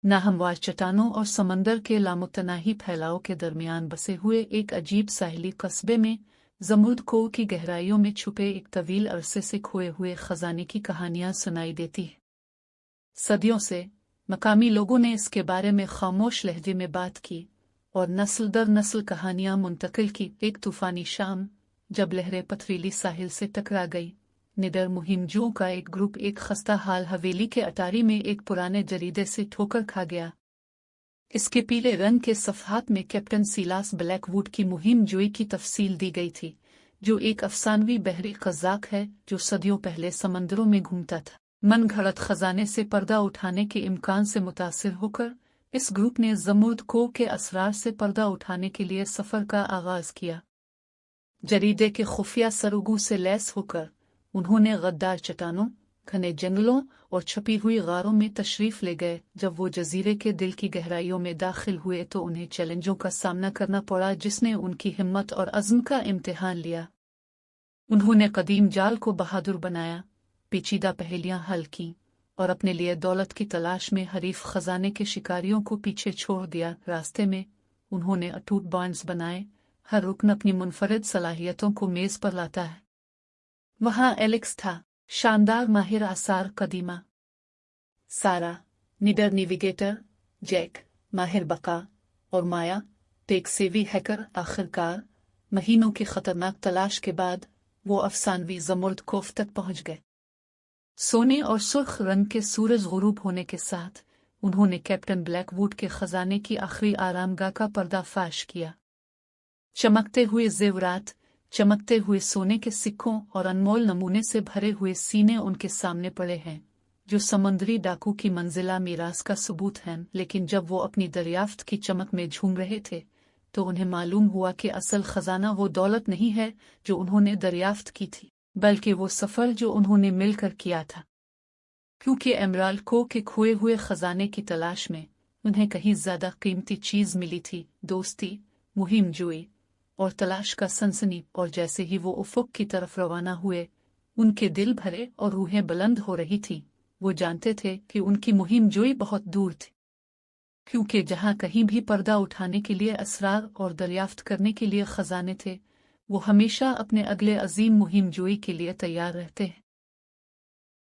नाहमवार चट्टानों और समंदर के लामुतनाही फैलाव के दरमियान बसे हुए एक अजीब साहिली कस्बे में जमुर्द कोह की गहराइयों में छुपे एक तवील अरसे से खोए हुए खजाने की कहानियां सुनाई देती हैं। सदियों से मकामी लोगों ने इसके बारे में खामोश लहजे में बात की और नस्ल दर नस्ल कहानियां मुंतकिल की। एक तूफानी शाम जब लहरें पथरीली साहिल से टकरा गई, निडर मुहिमजों का एक ग्रुप एक खस्ता हाल हवेली के अटारी में एक पुराने जरीदे से ठोकर खा गया। इसके पीले रंग के सफ़हात में कैप्टन सिलास ब्लैकवुड की मुहिम जोई की तफसील दी गई थी, जो एक अफसानवी बहरी कज़ाक है जो सदियों पहले समंदरों में घूमता था। मन घड़त खजाने से पर्दा उठाने के इम्कान से मुतासिर होकर इस ग्रुप ने जमुर्द कोह के असरार से पर्दा उठाने के लिए सफ़र का आगाज़ किया। जरीदे के खुफिया सरूगों से लैस होकर उन्होंने गद्दार चट्टानों, घने जंगलों और छपी हुई गारों में तशरीफ ले गए। जब वो जजीरे के दिल की गहराइयों में दाखिल हुए तो उन्हें चैलेंजों का सामना करना पड़ा जिसने उनकी हिम्मत और अज़्म का इम्तिहान लिया। उन्होंने कदीम जाल को बहादुर बनाया, पेचीदा पहेलियां हल की और अपने लिए दौलत की तलाश में हरीफ खजाने के शिकारियों को पीछे छोड़ दिया। रास्ते में उन्होंने अटूट बॉन्ड्स बनाए, हर रुकन अपनी मुनफरिद सलाहियतों को मेज़ पर लाता है। वहाँ एलेक्स था, शानदार माहिर आसार कदीमा, सारा निडर नेविगेटर, जैक माहिर बका और माया टेक सेवी हैकर। आखिरकार महीनों की खतरनाक तलाश के बाद वो अफसानवी जमुर्द कोह तक पहुंच गए। सोने और सुर्ख रंग के सूरज गुरूब होने के साथ उन्होंने कैप्टन ब्लैकवुड के खजाने की आखिरी आरामगाह का पर्दाफाश किया। चमकते हुए जेवरात, चमकते हुए सोने के सिक्कों और अनमोल नमूने से भरे हुए सीने उनके सामने पड़े हैं, जो समुद्री डाकू की मंजिला मीरास का सबूत हैं। लेकिन जब वो अपनी दरियाफ्त की चमक में झूम रहे थे तो उन्हें मालूम हुआ कि असल खजाना वो दौलत नहीं है जो उन्होंने दरियाफ्त की थी, बल्कि वो सफ़र जो उन्होंने मिलकर किया था। क्योंकि एमराल्ड कोह के खोए हुए खजाने की तलाश में उन्हें कहीं ज्यादा कीमती चीज मिली थी, दोस्ती, मुहिम जोई और तलाश का सनसनी। और जैसे ही वो उफुक की तरफ रवाना हुए, उनके दिल भरे और रूहें बुलंद हो रही थी। वो जानते थे कि उनकी मुहिम जोई बहुत दूर थी, क्योंकि जहां कहीं भी पर्दा उठाने के लिए असरार और दरियाफ्त करने के लिए खजाने थे, वो हमेशा अपने अगले अजीम मुहिम जोई के लिए तैयार रहते हैं।